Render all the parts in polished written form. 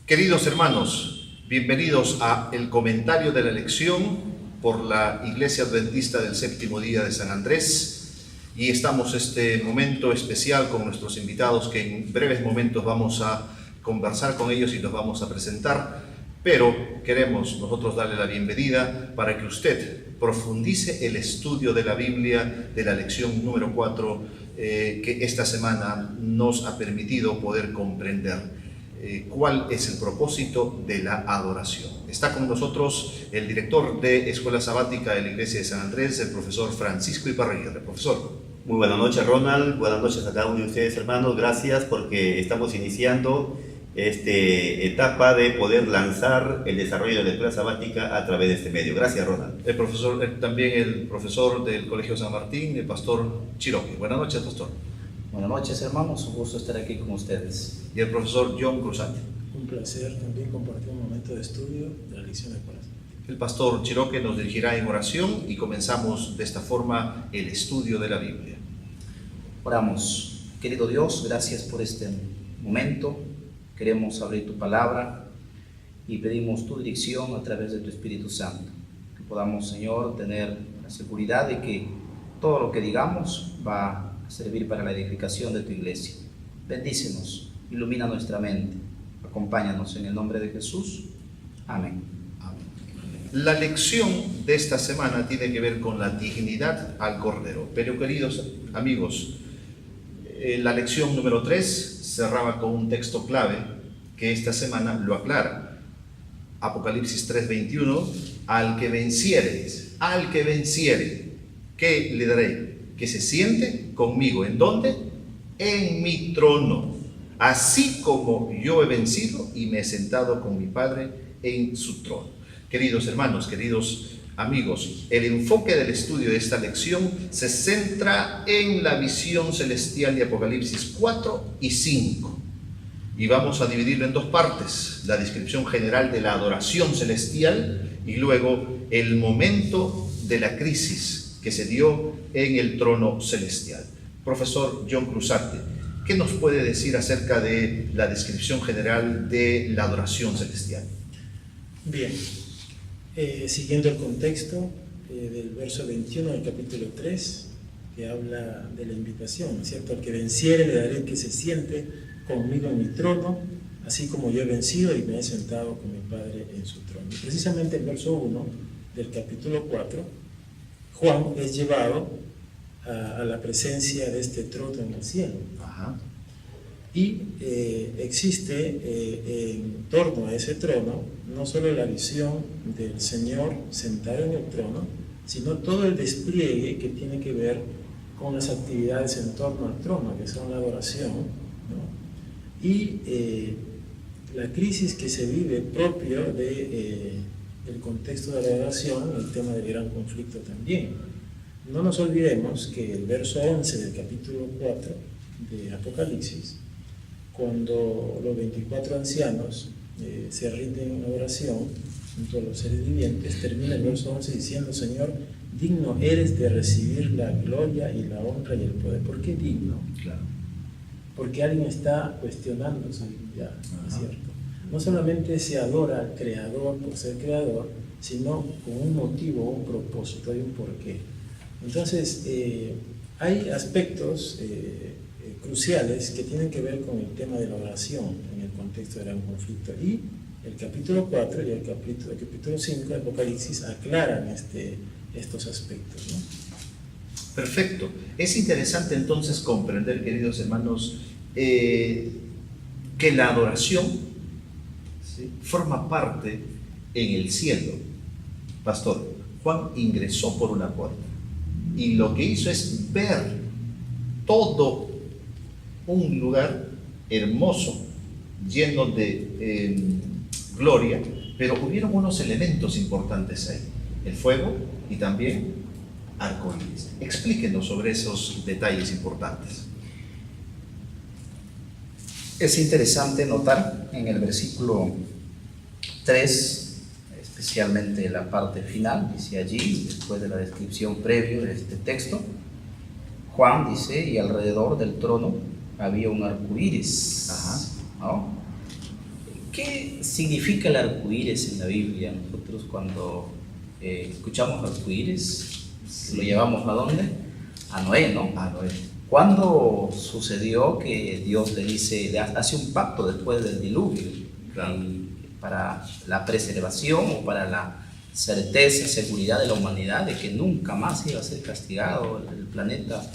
Queridos hermanos, bienvenidos a el comentario de la lección por la Iglesia Adventista del Séptimo Día de San Andrés, y estamos este momento especial con nuestros invitados que en breves momentos vamos a conversar con ellos y los vamos a presentar, pero queremos nosotros darle la bienvenida para que usted profundice el estudio de la Biblia de la lección número 4 que esta semana nos ha permitido poder comprender. ¿Cuál es el propósito de la adoración? Está con nosotros el director de Escuela Sabática de la Iglesia de San Andrés, el profesor Francisco Iparraguirre. Profesor. Muy buenas noches, Ronald. Buenas noches a cada uno de ustedes, hermanos. Gracias porque estamos iniciando esta etapa de poder lanzar el desarrollo de la Escuela Sabática a través de este medio. Gracias, Ronald. También el profesor del Colegio San Martín, el pastor Chiroque. Buenas noches, pastor. Buenas noches, hermanos, un gusto estar aquí con ustedes. Y el profesor John Cruzati. Un placer también compartir un momento de estudio de la lección de Escuela Sabática. El pastor Chiroque nos dirigirá en oración y comenzamos de esta forma el estudio de la Biblia. Oramos. Querido Dios, gracias por este momento. Queremos abrir tu palabra y pedimos tu dirección a través de tu Espíritu Santo. Que podamos, Señor, tener la seguridad de que todo lo que digamos va a servir para la edificación de tu iglesia. Bendícenos, ilumina nuestra mente, acompáñanos en el nombre de Jesús. Amén. Amén. La lección de esta semana tiene que ver con la dignidad al Cordero. Pero queridos amigos, la lección número 3 cerraba con un texto clave que esta semana lo aclara. Apocalipsis 3:21, al que venciere, ¿qué le daré? Que se siente conmigo. ¿En dónde? En mi trono, así como yo he vencido y me he sentado con mi Padre en su trono. Queridos hermanos, queridos amigos, el enfoque del estudio de esta lección se centra en la visión celestial de Apocalipsis 4 y 5. Y vamos a dividirlo en dos partes: la descripción general de la adoración celestial y luego el momento de la crisis que se dio en el trono celestial. Profesor John Cruzati, ¿qué nos puede decir acerca de la descripción general de la adoración celestial? Bien, siguiendo el contexto del verso 21 del capítulo 3, que habla de la invitación, ¿no es cierto? Al que venciere le daré que se siente conmigo en mi trono, así como yo he vencido y me he sentado con mi Padre en su trono. Y precisamente el verso 1 del capítulo 4, Juan es llevado a la presencia de este trono en el cielo. Ajá. Y existe en torno a ese trono no solo la visión del Señor sentado en el trono, sino todo el despliegue que tiene que ver con las actividades en torno al trono, que son la adoración, ¿no? Y la crisis que se vive propio del contexto de la adoración, el tema del gran conflicto también. No nos olvidemos que el verso 11 del capítulo 4 de Apocalipsis, cuando los 24 ancianos se rinden en oración junto a los seres vivientes, termina el verso 11 diciendo: Señor, digno eres de recibir la gloria y la honra y el poder. ¿Por qué digno? Claro. Porque alguien está cuestionando su dignidad, ¿no es cierto? No solamente se adora al Creador por ser Creador, sino con un motivo, un propósito, hay un porqué. Entonces, hay aspectos cruciales que tienen que ver con el tema de la oración en el contexto del gran conflicto. Y el capítulo 4 y el capítulo 5 de Apocalipsis aclaran estos aspectos, ¿no? Perfecto. Es interesante entonces comprender, queridos hermanos, que la adoración, ¿sí?, forma parte en el cielo. Pastor, Juan ingresó por una puerta y lo que hizo es ver todo un lugar hermoso, lleno de gloria, pero hubieron unos elementos importantes ahí: el fuego y también arcoíris. Explíquenos sobre esos detalles importantes. Es interesante notar en el versículo 3, especialmente la parte final, dice allí, después de la descripción previa de este texto, Juan dice: y alrededor del trono había un arco iris, ¿no? ¿Qué significa el arco iris en la Biblia? Nosotros cuando escuchamos arco iris, ¿lo llevamos a dónde? A Noé, ¿no? A Noé. ¿Cuándo sucedió que Dios le dice, le hace un pacto después del diluvio? Claro. Y para la preservación o para la certeza, seguridad de la humanidad de que nunca más iba a ser castigado el planeta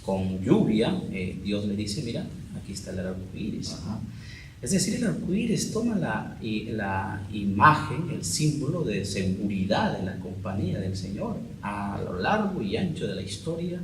con lluvia, Dios le dice, mira, aquí está el arco iris. Ajá. Es decir, el arco iris toma la imagen, el símbolo de seguridad de la compañía del Señor a lo largo y ancho de la historia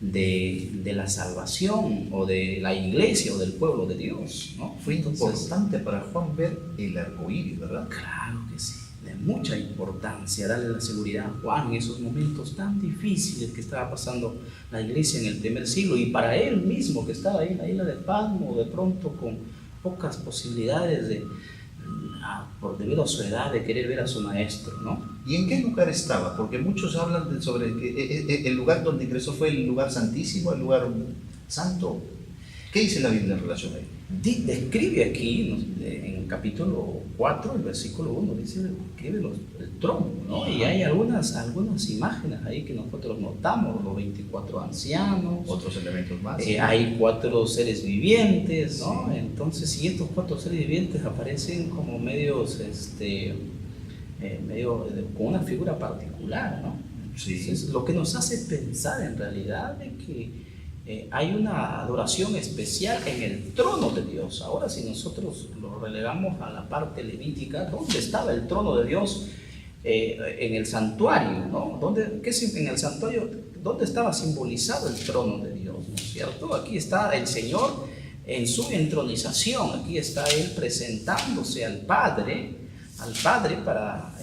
de la salvación o de la iglesia o del pueblo de Dios, ¿no? Fue Entonces, importante para Juan ver el arco iris, ¿verdad? claro que sí, de mucha importancia darle la seguridad a Juan en esos momentos tan difíciles que estaba pasando la iglesia en el primer siglo, y para él mismo que estaba ahí en la isla de Patmos, de pronto con pocas posibilidades debido a su edad, de querer ver a su maestro, ¿no? ¿Y en qué lugar estaba? Porque muchos hablan sobre que el lugar donde ingresó fue el lugar santísimo, el lugar santo. ¿Qué dice la Biblia en relación a ello? Describe aquí, en el capítulo 4, el versículo 1, describe el trono, ¿no? Y hay algunas imágenes ahí que nosotros notamos, los 24 ancianos, Otros elementos más. hay 4 seres vivientes, ¿no? Sí. Entonces, si estos 4 seres vivientes aparecen como medios, con una figura particular, ¿no? Sí. Entonces, lo que nos hace pensar en realidad de que hay una adoración especial en el trono de Dios. Ahora, si nosotros lo relegamos a la parte levítica, ¿dónde estaba el trono de Dios? En el santuario, ¿no? En el santuario, ¿dónde estaba simbolizado el trono de Dios? ¿No es cierto? Aquí está el Señor en su entronización, aquí está Él presentándose al Padre para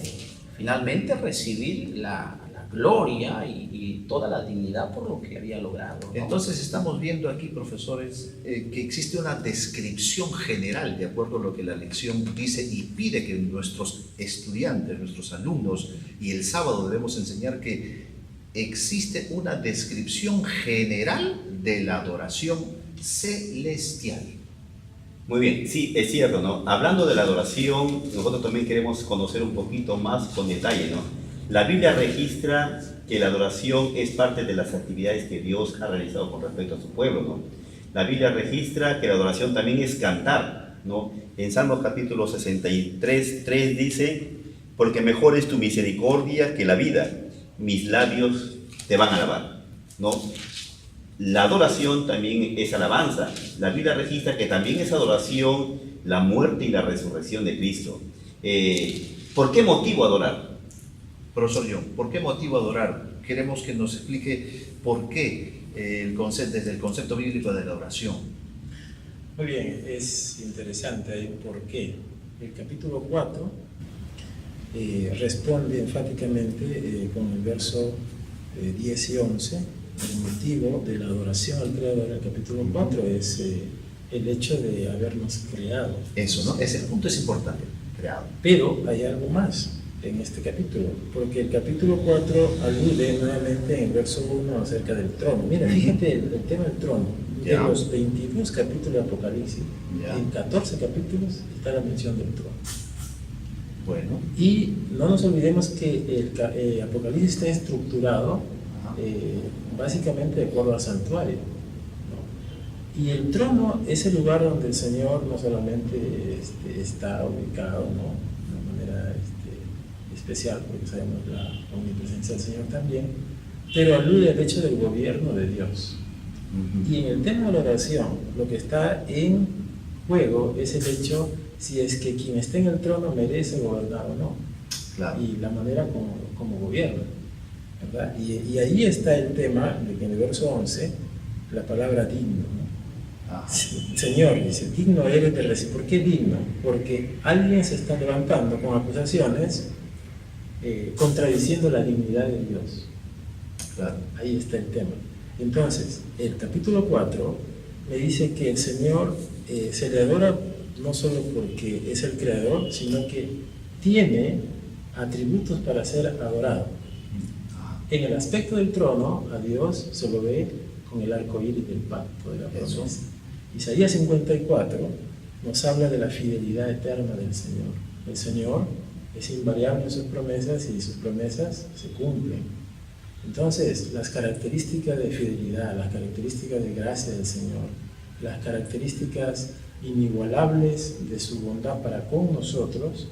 finalmente recibir la gloria y toda la dignidad por lo que había logrado, ¿no? Entonces estamos viendo aquí, profesores, que existe una descripción general de acuerdo a lo que la lección dice y pide que nuestros estudiantes, nuestros alumnos, y el sábado debemos enseñar que existe una descripción general de la adoración celestial. Muy bien, sí, es cierto, ¿no? Hablando de la adoración, nosotros también queremos conocer un poquito más con detalle, ¿no? La Biblia registra que la adoración es parte de las actividades que Dios ha realizado con respecto a su pueblo, ¿no? La Biblia registra que la adoración también es cantar, ¿no? En Salmos capítulo 63, 3 dice, porque mejor es tu misericordia que la vida, mis labios te van a alabar, ¿no? La adoración también es alabanza. La Biblia registra que también es adoración la muerte y la resurrección de Cristo. ¿Por qué motivo adorar? Profesor John, ¿por qué motivo adorar? Queremos que nos explique por qué desde el concepto bíblico de la adoración. Muy bien, es interesante ahí por qué. El capítulo 4 responde enfáticamente con el verso 10 y 11. El motivo de la adoración al Creador en el capítulo 4 es el hecho de habernos creado. Eso, ¿no? Ese punto es importante, creado. Pero hay algo más en este capítulo, porque el capítulo 4 alude nuevamente en el verso 1 acerca del trono. Mira, fíjate el tema del trono. De los 22 capítulos de Apocalipsis, en 14 capítulos está la mención del trono. Bueno. Y no nos olvidemos que el Apocalipsis está estructurado básicamente de acuerdo al santuario, ¿no? Y el trono es el lugar donde el Señor no solamente está ubicado, ¿no? De una manera especial, porque sabemos la omnipresencia del Señor también, pero alude al hecho del gobierno de Dios. Y en el tema de la oración, lo que está en juego es el hecho si es que quien está en el trono merece gobernar o no, Claro. y la manera como gobierna, ¿verdad? Y ahí está el tema de que en el verso 11 la palabra digno, ¿no? Señor, dice, digno eres de recibir. ¿Por qué digno? Porque alguien se está levantando con acusaciones contradiciendo la dignidad de Dios. Claro. Ahí está el tema. Entonces, el capítulo 4 me dice que el Señor se le adora no solo porque es el creador, sino que tiene atributos para ser adorado. En el aspecto del trono, a Dios se lo ve con el arco iris del pacto de la promesa. Isaías 54 nos habla de la fidelidad eterna del Señor. El Señor es invariable en sus promesas y sus promesas se cumplen. Entonces, las características de fidelidad, las características de gracia del Señor, las características inigualables de su bondad para con nosotros,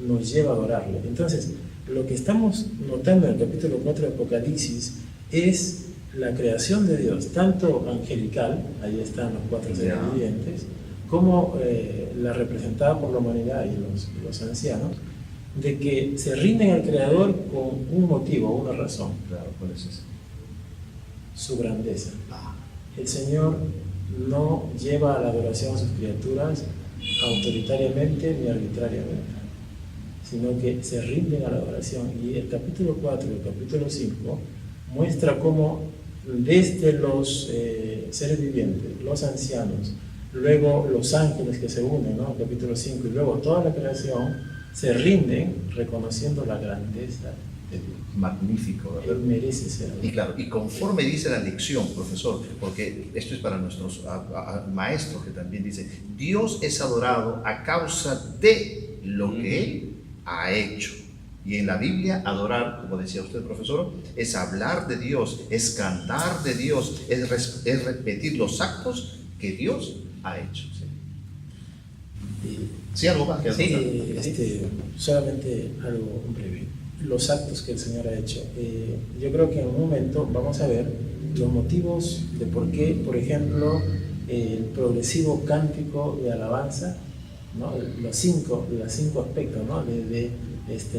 nos lleva a adorarle. Entonces, lo que estamos notando en el capítulo 4 de Apocalipsis es la creación de Dios, tanto angelical, ahí están los 4 seres vivientes, como la representada por la humanidad y los ancianos, de que se rinden al Creador con un motivo, una razón. Claro, ¿cuál es ese? Su grandeza. El Señor no lleva a la adoración a sus criaturas autoritariamente ni arbitrariamente, sino que se rinden a la adoración. Y el capítulo 4 y el capítulo 5 muestra cómo desde los seres vivientes, los ancianos, luego los ángeles que se unen, ¿no? El capítulo 5, y luego toda la creación se rinden reconociendo la grandeza de Dios. Magnífico, ¿verdad? Él merece ser adorado. Y claro, y conforme dice la lección, profesor, porque esto es para nuestros maestros que también dice, Dios es adorado a causa de lo que Él ha hecho. Y en la Biblia, adorar, como decía usted, profesor, es hablar de Dios, es cantar de Dios, es repetir los actos que Dios ha hecho. ¿Sí, algo más que solamente algo breve. Los actos que el Señor ha hecho. Yo creo que en un momento vamos a ver los motivos de por qué, por ejemplo, el progresivo cántico de alabanza, ¿no? Los cinco aspectos, ¿no? Desde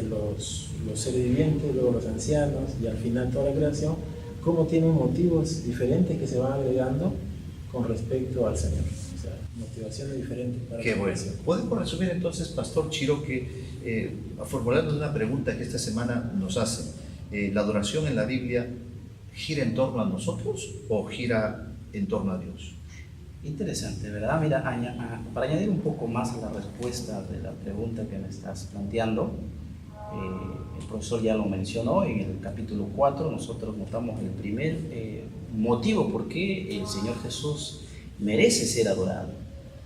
los seres vivientes, luego los ancianos y al final toda la creación, cómo tienen motivos diferentes que se van agregando con respecto al Señor. O sea, motivaciones diferentes para Qué la bueno. creación. Podemos resumir entonces, Pastor Chiro, que formulando una pregunta que esta semana nos hacen. ¿La adoración en la Biblia gira en torno a nosotros o gira en torno a Dios? Interesante, ¿verdad? Mira, para añadir un poco más a la respuesta de la pregunta que me estás planteando, el profesor ya lo mencionó, en el capítulo 4 nosotros notamos el primer motivo por qué el Señor Jesús merece ser adorado.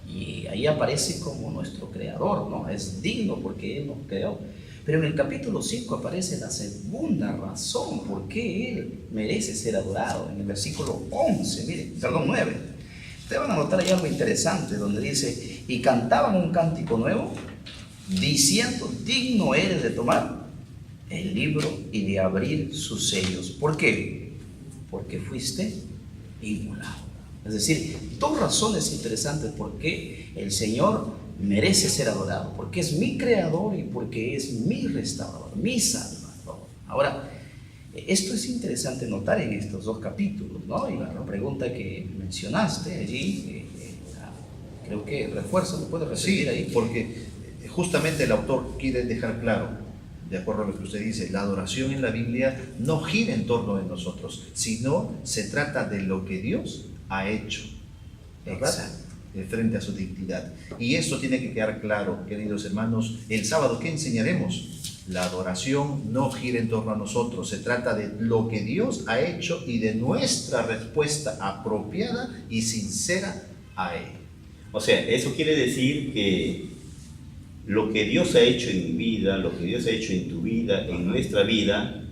Y ahí aparece como nuestro creador, ¿no? Es digno porque Él nos creó. Pero en el capítulo 5 aparece la segunda razón por qué Él merece ser adorado. En el versículo 9. Ustedes van a notar ahí algo interesante donde dice, y cantaban un cántico nuevo, diciendo, digno eres de tomar el libro y de abrir sus sellos. ¿Por qué? Porque fuiste inmolado. Es decir, dos razones interesantes por qué el Señor merece ser adorado. Porque es mi creador y porque es mi restaurador, mi salvador. Ahora, esto es interesante notar en estos dos capítulos, ¿no? Y la pregunta que mencionaste allí, creo que refuerza, ¿me puede repetir ahí? Porque justamente el autor quiere dejar claro, de acuerdo a lo que usted dice, la adoración en la Biblia no gira en torno de nosotros, sino se trata de lo que Dios ha hecho, ¿verdad? Exacto. Frente a su dignidad. Y eso tiene que quedar claro, queridos hermanos. El sábado, ¿qué enseñaremos? La adoración no gira en torno a nosotros, se trata de lo que Dios ha hecho y de nuestra respuesta apropiada y sincera a Él. O sea, eso quiere decir que lo que Dios ha hecho en mi vida, lo que Dios ha hecho en tu vida, en nuestra vida,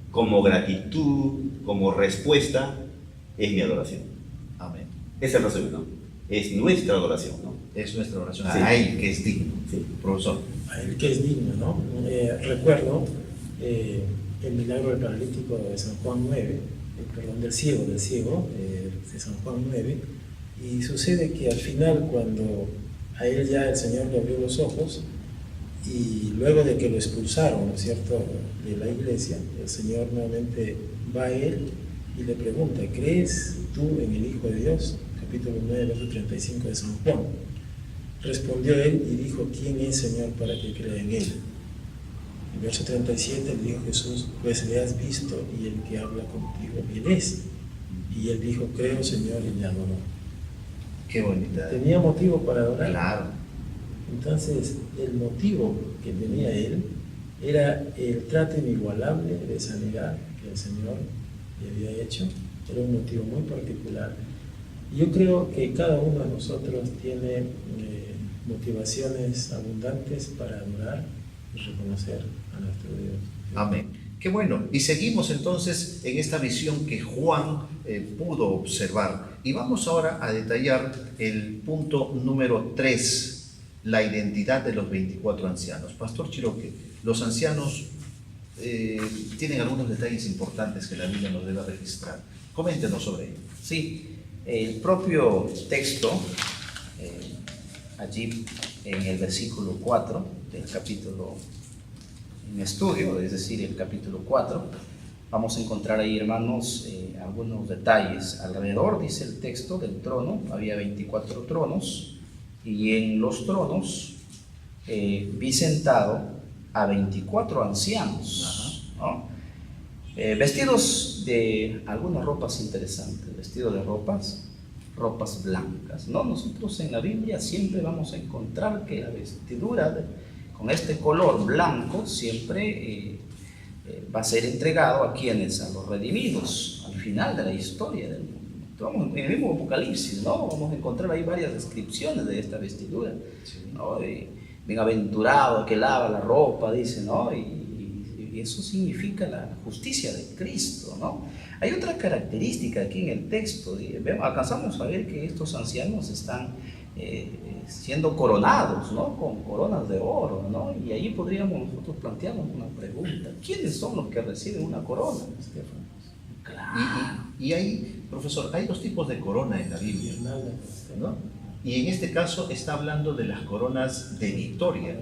como gratitud, como respuesta, es mi adoración. Amén. Esa es la razón, ¿no? Es nuestra adoración, ¿no? Es nuestra oración Sí. a Él que es digno. Sí. Profesor. A Él que es digno, ¿no? Recuerdo el milagro del paralítico de San Juan 9, del ciego, de San Juan 9, y sucede que al final, cuando a él ya el Señor le abrió los ojos, y luego de que lo expulsaron, ¿no es cierto?, de la iglesia, el Señor nuevamente va a él y le pregunta, ¿crees tú en el Hijo de Dios? Capítulo 9, verso 35 de San Juan. Respondió él y dijo, ¿quién es, Señor, para que crea en él? En verso 37 le dijo Jesús, pues le has visto y el que habla contigo, él es. Y él dijo, creo, Señor, y le adoró. Qué bonita. Tenía motivo para adorar. Claro. Entonces, el motivo que tenía él era el trato inigualable de sanidad que el Señor le había hecho. Era un motivo muy particular. Yo creo que cada uno de nosotros tiene motivaciones abundantes para adorar y reconocer a nuestro Dios. Amén. Qué bueno. Y seguimos entonces en esta visión que Juan pudo observar. Y vamos ahora a detallar el punto número 3, la identidad de los 24 ancianos. Pastor Chiroque, los ancianos tienen algunos detalles importantes que la Biblia nos debe registrar. Coméntenos sobre ello. Sí, el propio texto, allí en el versículo 4 del capítulo en estudio, es decir, el capítulo 4, vamos a encontrar ahí, hermanos, algunos detalles. Alrededor, dice el texto, del trono había 24 tronos, y en los tronos vi sentado a 24 ancianos, ¿no? Vestidos de algunas ropas interesantes, vestidos de ropas blancas, ¿no? Nosotros en la Biblia siempre vamos a encontrar que la vestidura con este color blanco siempre va a ser entregado a quienes, a los redimidos, al final de la historia del mundo. Vamos, en el mismo Apocalipsis, ¿no? Vamos a encontrar ahí varias descripciones de esta vestidura, ¿no? Bienaventurado que lava la ropa, dice, ¿no? Y eso significa la justicia de Cristo, ¿no? Hay otra característica aquí en el texto, alcanzamos a ver que estos ancianos están siendo coronados, ¿no? Con coronas de oro, ¿no? Y ahí podríamos nosotros plantearnos una pregunta: ¿quiénes son los que reciben una corona, Estefano? Claro. Y hay, profesor, hay dos tipos de corona en la Biblia, ¿no? Y en este caso está hablando de las coronas de victoria,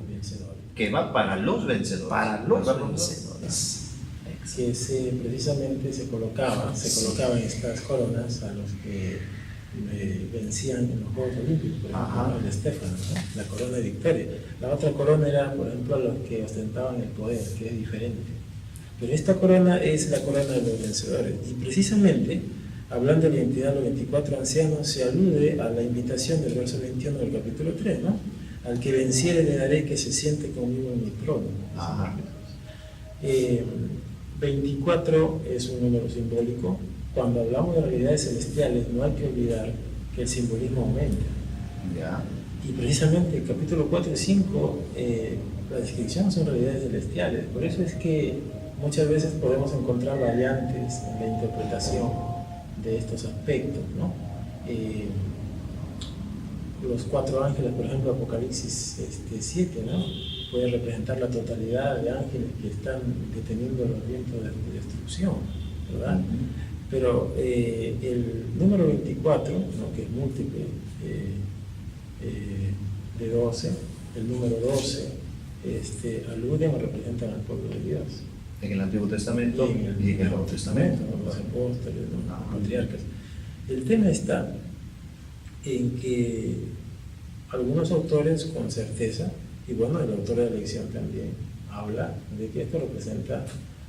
que va para los vencedores. Para los vencedores. Que precisamente se colocaban estas coronas a los que vencían en los Juegos Olímpicos, por ejemplo, el Estefano, ¿no? La corona de victoria. La otra corona era, por ejemplo, a los que ostentaban el poder, que es diferente. Pero esta corona es la corona de los vencedores. Y precisamente, hablando de la identidad de los 24 ancianos, se alude a la invitación del verso 21 del capítulo 3, ¿no? Al que venciere le daré que se siente conmigo en mi trono. 24 es un número simbólico. Cuando hablamos de realidades celestiales, no hay que olvidar que el simbolismo aumenta. Y precisamente el capítulo 4 y 5, la descripción son realidades celestiales. Por eso es que muchas veces podemos encontrar variantes en la interpretación de estos aspectos, ¿no? Los 4 ángeles, por ejemplo, Apocalipsis 7, ¿no? Puede representar la totalidad de ángeles que están deteniendo los vientos de destrucción, ¿verdad? Pero el número 24, ¿no? Que es múltiple de 12, el número 12, aluden o representan al pueblo de Dios. En el Antiguo Testamento y en el Nuevo Testamento, los apóstoles, los patriarcas. El tema está en que algunos autores con certeza, y bueno, el autor de la elección también habla de que esto representa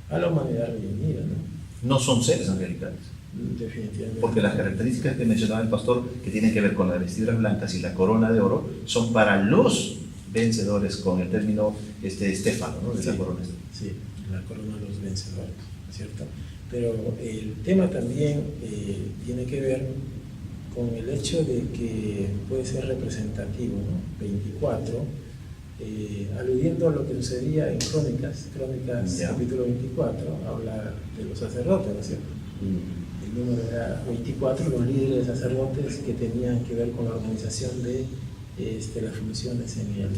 a la humanidad redimida, ¿no? No son seres angelicales. Definitivamente. Porque las características que mencionaba el pastor, que tienen que ver con las vestiduras blancas y la corona de oro, son para los vencedores, con el término Estefano, ¿no? De la corona. Sí, la corona de los vencedores, ¿cierto? Pero el tema también tiene que ver con el hecho de que puede ser representativo, ¿no? 24, aludiendo a lo que sucedía en Crónicas capítulo 24, habla de los sacerdotes, ¿no es cierto? El número era 24, los líderes sacerdotes que tenían que ver con la organización de las funciones en el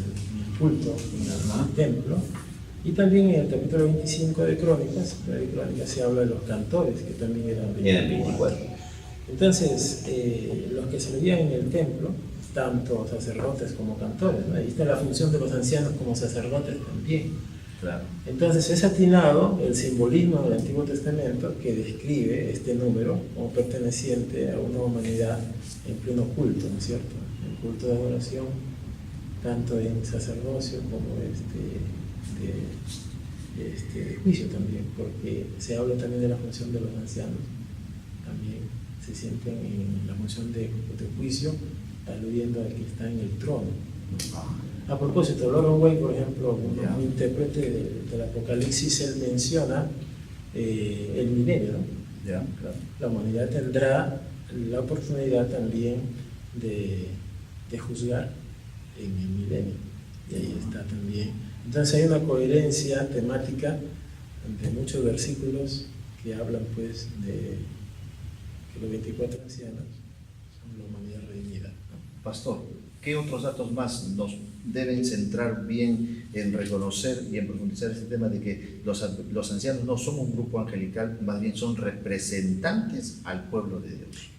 culto, en el templo. Y también en el capítulo 25 de Crónicas se habla de los cantores, que también eran 24. Entonces, los que servían en el templo, tanto sacerdotes como cantores, ¿no? Ahí está la función de los ancianos como sacerdotes también. Claro. Entonces es atinado el simbolismo del Antiguo Testamento que describe este número como perteneciente a una humanidad en pleno culto, ¿no es cierto? El culto de adoración, tanto en sacerdocio como de juicio también, porque se habla también de la función de los ancianos, también se sienten en la función de juicio, aludiendo al que está en el trono. A propósito, Loron Wayne, por ejemplo, un intérprete del Apocalipsis, él menciona el milenio, ¿no? Claro. La humanidad tendrá la oportunidad también de juzgar en el milenio. Y ahí está también. Entonces hay una coherencia temática de muchos versículos que hablan pues de que los 24 ancianos son la humanidad redimida, ¿no? Pastor, ¿qué otros datos más nos deben centrar bien en reconocer y en profundizar este tema de que los ancianos no son un grupo angelical, más bien son representantes al pueblo de Dios?